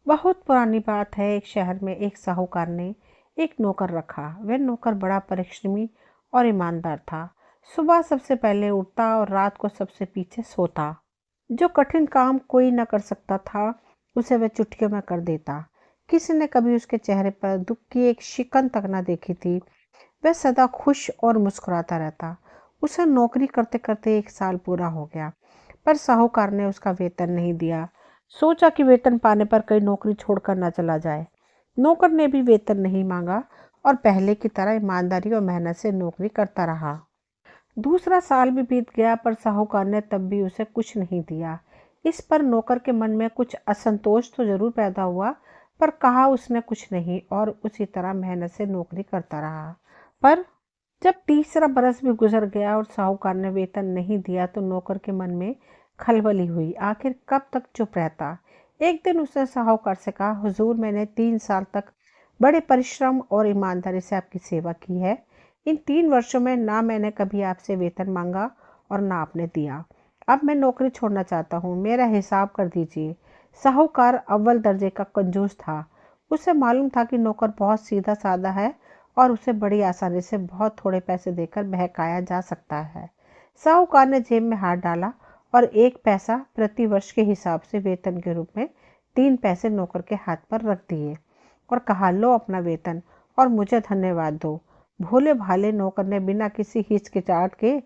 बहुत पुरानी बात है। एक शहर में एक साहूकार ने एक नौकर रखा। वह नौकर बड़ा परिश्रमी और ईमानदार था। सुबह सबसे पहले उठता और रात को सबसे पीछे सोता। जो कठिन काम कोई न कर सकता था, उसे वह चुटकियों में कर देता। किसी ने कभी उसके चेहरे पर दुख की एक शिकन तक न देखी थी। वह सदा खुश और मुस्कुराता रहता। उसे नौकरी करते करते 1 साल पूरा हो गया, पर साहूकार ने उसका वेतन नहीं दिया। सोचा कि वेतन पाने पर कहीं नौकरी छोड़कर न चला जाए। नौकर ने भी वेतन नहीं मांगा और पहले की तरह ईमानदारी और मेहनत से नौकरी करता रहा। दूसरा साल भी बीत गया, पर साहूकार ने तब भी उसे कुछ नहीं दिया। इस पर नौकर के मन में कुछ असंतोष तो जरूर पैदा हुआ, पर कहा उसने कुछ नहीं और उसी तरह मेहनत से नौकरी करता रहा। पर जब तीसरा बरस भी गुजर गया और साहूकार ने वेतन नहीं दिया, तो नौकर के मन में खलबली हुई। आखिर कब तक चुप रहता। एक दिन उसने साहूकार से कहा, हुजूर, मैंने 3 साल तक बड़े परिश्रम और ईमानदारी से आपकी सेवा की है। इन 3 वर्षों में ना मैंने कभी आपसे वेतन मांगा और ना आपने दिया। अब मैं नौकरी छोड़ना चाहता हूँ, मेरा हिसाब कर दीजिए। साहूकार अव्वल दर्जे का कंजूस था। उसे मालूम था कि नौकर बहुत सीधा साधा है और उसे बड़ी आसानी से बहुत थोड़े पैसे देकर बहकाया जा सकता है। साहूकार ने जेब में हाथ डाला और 1 पैसा प्रति वर्ष के हिसाब से वेतन के रूप में 3 पैसे नौकर के हाथ पर रख दिए और कहा, लो अपना वेतन और मुझे धन्यवाद दो। भोले भाले नौकर ने बिना किसी हिचकिचाहट के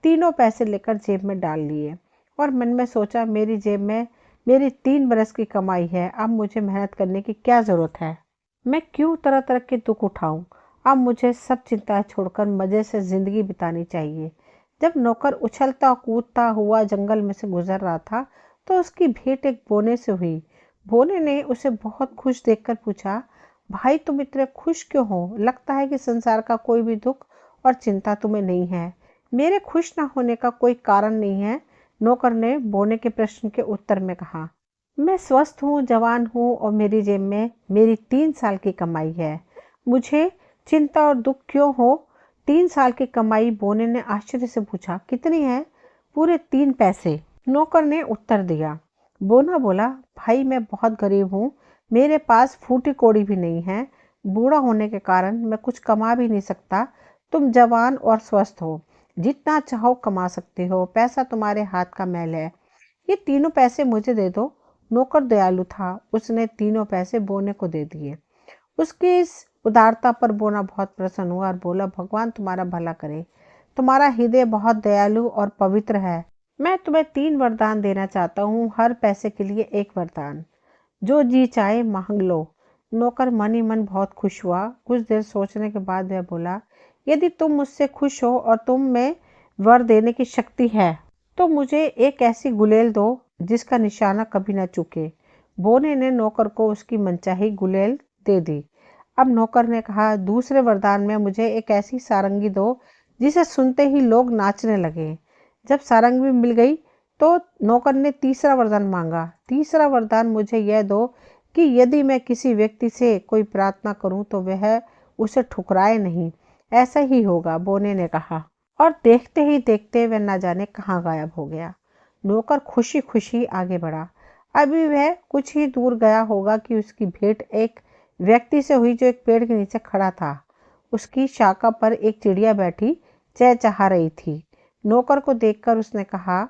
तीनों पैसे लेकर जेब में डाल लिए और मन में सोचा, मेरी जेब में मेरी 3 बरस की कमाई है। अब मुझे मेहनत करने की क्या जरूरत है। मैं क्यों तरह तरह के दुख उठाऊं। अब मुझे सब चिंताएं छोड़कर मजे से जिंदगी बितानी चाहिए। जब नौकर उछलता कूदता हुआ जंगल में से गुजर रहा था, तो उसकी भेंट एक बोने से हुई। बोने ने उसे बहुत खुश देखकर पूछा, भाई, तुम इतने खुश क्यों हो। लगता है कि संसार का कोई भी दुख और चिंता तुम्हें नहीं है। मेरे खुश न होने का कोई कारण नहीं है, नौकर ने बोने के प्रश्न के उत्तर में कहा। मैं स्वस्थ हूँ, जवान हूँ और मेरी जेब में मेरी 3 साल की कमाई है। मुझे चिंता और दुख क्यों हो। 3 साल की कमाई। बोने ने आश्चर्य से पूछा, कितनी है। पूरे 3 पैसे, नौकर ने उत्तर दिया। बोना बोला, भाई, मैं बहुत गरीब हूँ। मेरे पास फूटी कौड़ी भी नहीं है। बूढ़ा होने के कारण मैं कुछ कमा भी नहीं सकता। तुम जवान और स्वस्थ हो, जितना चाहो कमा सकते हो। पैसा तुम्हारे हाथ का मैल है। ये 3 पैसे मुझे दे दो। नौकर दयालु था, उसने 3 पैसे बोने को दे दिए। उसकी इस उदारता पर बोना बहुत प्रसन्न हुआ और बोला, भगवान तुम्हारा भला करे। तुम्हारा हृदय बहुत दयालु और पवित्र है। मैं तुम्हें 3 वरदान देना चाहता हूँ, हर पैसे के लिए एक वरदान। जो जी चाहे मांग लो। नौकर मन ही मन बहुत खुश हुआ। कुछ देर सोचने के बाद वह बोला, यदि तुम मुझसे खुश हो और तुम में वर देने की शक्ति है, तो मुझे एक ऐसी गुलेल दो जिसका निशाना कभी न चूके। बोने ने नौकर को उसकी मनचाही गुलेल दे दी। अब नौकर ने कहा, दूसरे वरदान में मुझे एक ऐसी सारंगी दो जिसे सुनते ही लोग नाचने लगे। जब सारंगी मिल गई, तो नौकर ने तीसरा वरदान मांगा। तीसरा वरदान मुझे यह दो कि यदि मैं किसी व्यक्ति से कोई प्रार्थना करूं तो वह उसे ठुकराए नहीं। ऐसा ही होगा, बोने ने कहा। और देखते ही देखते वह न जाने कहाँ गायब हो गया। नौकर खुशी खुशी आगे बढ़ा। अभी वह कुछ ही दूर गया होगा कि उसकी भेंट एक व्यक्ति से हुई जो एक पेड़ के नीचे खड़ा था। उसकी शाखा पर एक चिड़िया बैठी चहचहा रही थी। नौकर को देखकर उसने कहा,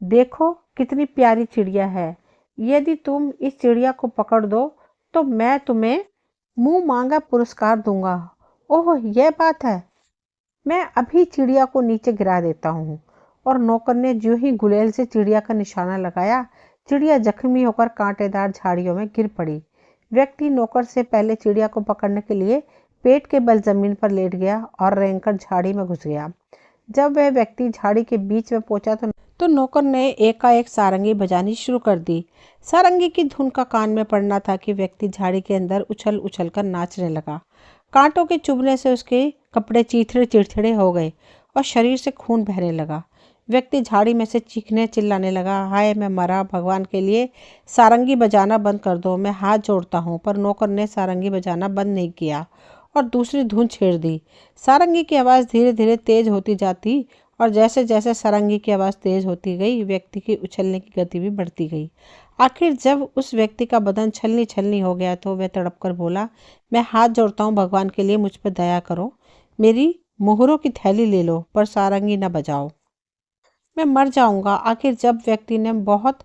देखो कितनी प्यारी चिड़िया है। यदि तुम इस चिड़िया को पकड़ दो तो मैं तुम्हें मुंह मांगा पुरस्कार दूंगा। ओह, यह बात है। मैं अभी चिड़िया को नीचे गिरा देता हूँ। और नौकर ने जो ही गुलेल से चिड़िया का निशाना लगाया, चिड़िया जख्मी होकर कांटेदार झाड़ियों में गिर पड़ी। व्यक्ति नौकर से पहले चिड़िया को पकड़ने के लिए पेट के बल जमीन पर लेट गया और रेंगकर झाड़ी में घुस गया। जब वह व्यक्ति झाड़ी के बीच में पहुंचा तो नौकर ने एकाएक सारंगी बजानी शुरू कर दी। सारंगी की धुन का कान में पड़ना था कि व्यक्ति झाड़ी के अंदर उछल उछल कर नाचने लगा। कांटों के चुभने से उसके कपड़े चीथड़े चिड़चिड़े हो गए और शरीर से खून बहने लगा। व्यक्ति झाड़ी में से चीखने चिल्लाने लगा, हाय मैं मरा, भगवान के लिए सारंगी बजाना बंद कर दो, मैं हाथ जोड़ता हूँ। पर नौकर ने सारंगी बजाना बंद नहीं किया और दूसरी धुन छेड़ दी। सारंगी की आवाज़ धीरे धीरे तेज होती जाती और जैसे जैसे सारंगी की आवाज़ तेज होती गई, व्यक्ति की उछलने की गति भी बढ़ती गई। आखिर जब उस व्यक्ति का बदन छलनी छलनी हो गया तो वह तड़प कर बोला, मैं हाथ जोड़ता हूँ, भगवान के लिए मुझ पर दया करो। मेरी मोहरों की थैली ले लो, पर सारंगी न बजाओ। मैं मर जाऊंगा। आखिर जब व्यक्ति ने बहुत